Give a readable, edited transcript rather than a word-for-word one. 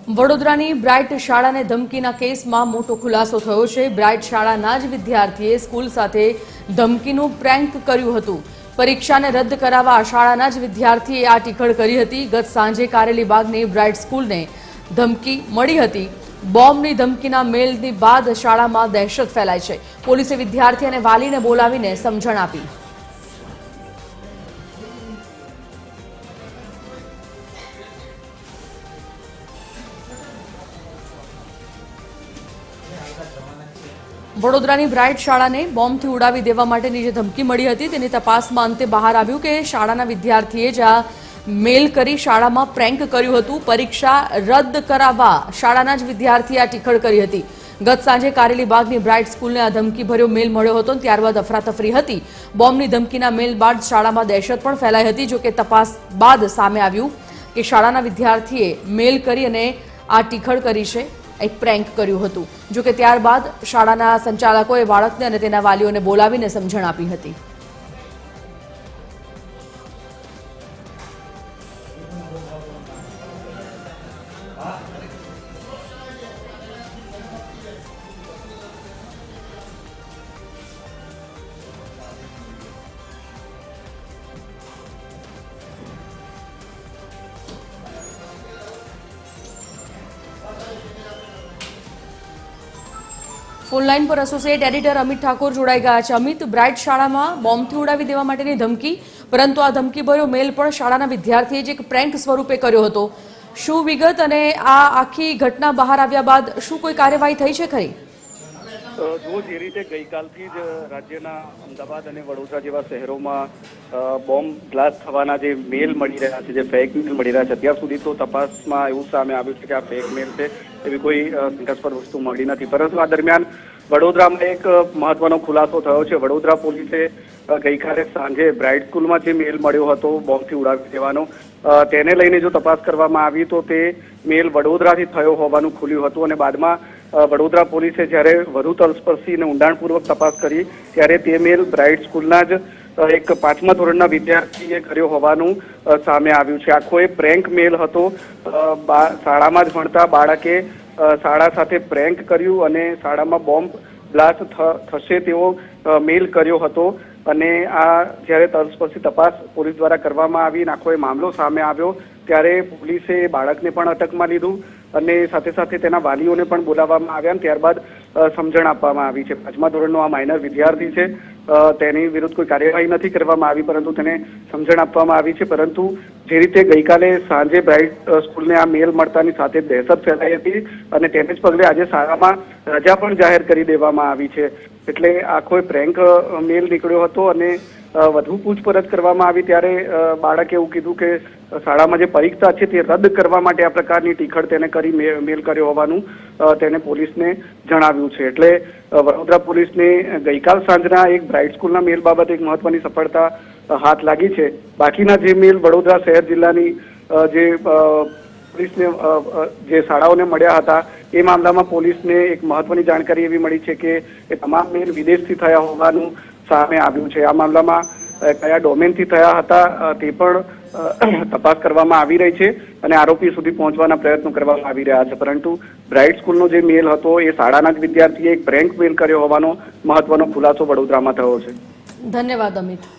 વડોદરાની બ્રાઇટ શાળાને ધમકીના કેસમાં મોટો ખુલાસો થયો છે। બ્રાઇટ શાળાના જ વિદ્યાર્થીએ સ્કૂલ સાથે ધમકીનું પ્રેન્ક કર્યું હતું। પરીક્ષાને રદ કરાવવા શાળાના જ વિદ્યાર્થીએ આ ટીખળ કરી હતી। ગત સાંજે કારેલીબાગની બ્રાઇટ સ્કૂલને ધમકી મળી હતી। બોમ્બની ધમકીના મેલની બાદ શાળામાં દહેશત ફેલાઈ છે। પોલીસે વિદ્યાર્થી અને વાલીને બોલાવીને સમજણ આપી। વડોદરાની બ્રાઇટ શાળાને બોમ્બથી ઉડાવી દેવા માટેની જે ધમકી મળી હતી તેની તપાસમાં અંતે બહાર આવ્યું કે શાળાના વિદ્યાર્થીએ જ આ મેલ કરી શાળામાં પ્રેન્ક કર્યું હતું। પરીક્ષા રદ કરાવવા શાળાના જ વિદ્યાર્થીએ આ ટીખળ કરી હતી। ગત સાંજે કારેલીબાગની બ્રાઇટ સ્કૂલને આ ધમકીભર્યો મેલ મળ્યો હતો અને ત્યારબાદ અફરાતફરી હતી। બોમ્બની ધમકીના મેલ બાદ શાળામાં દહેશત પણ ફેલાઈ હતી। જોકે તપાસ બાદ સામે આવ્યું કે શાળાના વિદ્યાર્થીએ મેલ કરી અને આ ટીખળ કરી છે, એક પ્રેન્ક કર્યું હતું। જો કે ત્યારબાદ શાળાના સંચાલકોએ બાળકને અને તેના વાલીઓને બોલાવીને સમજણ આપી હતી। ફોન લાઈન પર એસોસિએટ એડિટર અમિત ઠાકોર જોડાઈ ગયા છે। અમિત, બ્રાઇટ શાળામાં બોમ્બથી ઉડાવી દેવા માટેની ધમકી, પરંતુ આ ધમકીભર્યો મેલ પણ શાળાના વિદ્યાર્થીએ જ એક પ્રેન્ક સ્વરૂપે કર્યો હતો। શું વિગત અને આ આખી ઘટના બહાર આવ્યા બાદ શું કોઈ કાર્યવાહી થઈ છે ખરી? જો જે રીતે ગઈકાલથી જ રાજ્યના અમદાવાદ અને વડોદરા જેવા શહેરોમાં બોમ્બ બ્લાસ્ટ થવાના જે મેલ મળી રહ્યા છે, જે ફેક મેલ મળી રહ્યા છે, અત્યાર સુધી તો તપાસમાં એવું સામે આવ્યું છે કે આ ફેક મેલ છે, એવી કોઈ શંકાસ્પદ વસ્તુ મળી નથી। પરંતુ આ દરમિયાન વડોદરામાં એક મહત્વનો ખુલાસો થયો છે। વડોદરા પોલીસે ગઈકાલે સાંજે બ્રાઇટ સ્કૂલમાં જે મેલ મળ્યો હતો બોમ્બથી ઉડાવી દેવાનો, તેને લઈને જો તપાસ કરવામાં આવી તો તે મેલ વડોદરાથી થયો હોવાનું ખુલ્યું હતું। અને બાદમાં વડોદરા પોલીસે જ્યારે વધુ તલસ્પર્શી અને ઊંડાણપૂર્વક તપાસ કરી ત્યારે તે મેલ બ્રાઇટ સ્કૂલના જ એક 5મા ધોરણના વિદ્યાર્થીએ કર્યો હોવાનું સામે આવ્યું છે। આખો એ પ્રેન્ક મેલ હતો। શાળામાં જ ભણતા બાળકે શાળા સાથે પ્રેન્ક કર્યું અને શાળામાં બોમ્બ બ્લાસ્ટ થશે તેવો મેલ કર્યો હતો। અને આ જ્યારે તલસ્પર્શી તપાસ પોલીસ દ્વારા કરવામાં આવી અને આખો એ મામલો સામે આવ્યો ત્યારે પોલીસે બાળકને પણ અટકમાં લીધું અને સાથે સાથે તેના વાલીઓને પણ બોલાવવામાં આવ્યા અને ત્યારબાદ સમજણ આપવામાં આવી છે। 5મા ધોરણનો આ માઇનર વિદ્યાર્થી છે, તેની વિરુદ્ધ કોઈ કાર્યવાહી નથી કરવામાં આવી, પરંતુ તેને સમજણ આપવામાં આવી છે। પરંતુ જે રીતે ગઈકાલે સાંજે બ્રાઇટ સ્કૂલને આ મેલ મળતાની સાથે દહેશત ફેલાઈ હતી અને તેને જ પગલે આજે શાળામાં રજા પણ જાહેર કરી દેવામાં આવી છે। એટલે આખો પ્રેન્ક મેલ નીકળ્યો હતો અને વધુ પૂછપરછ કરવામાં આવી ત્યારે બાળકે એવું કીધું કે શાળામાં જે પરીક્ષા છે તે રદ કરવા માટે આ પ્રકારની ટીખળ તેને કરી મેલ કર્યો હોવાનું તેને પોલીસને જણાવ્યું છે। એટલે વડોદરા પોલીસને ગઈકાલ સાંજના એક બ્રાઇટ સ્કૂલના મેલ બાબતે એક મહત્વની સફળતા હાથ લાગી છે। બાકીના જે મેલ વડોદરા શહેર જિલ્લાની જે પોલીસને જે શાળાઓને મળ્યા હતા એ મામલામાં પોલીસને એક મહત્વની જાણકારી એવી મળી છે કે એ તમામ મેલ વિદેશથી થયા હોવાનું સામે આવ્યું છે। આ મામલામાં કયા ડોમેનથી થયા હતા તે પણ તપાસ કરવામાં આવી રહી છે અને આરોપી સુધી પહોંચવાના પ્રયત્નો કરવામાં આવી રહ્યા છે। પરંતુ બ્રાઇટ સ્કૂલનો જે મેલ હતો એ શાળાના જ વિદ્યાર્થીએ એક પ્રેન્ક મેલ કર્યો હોવાનો મહત્વનો ખુલાસો વડોદરામાં થયો છે। ધન્યવાદ અમિત।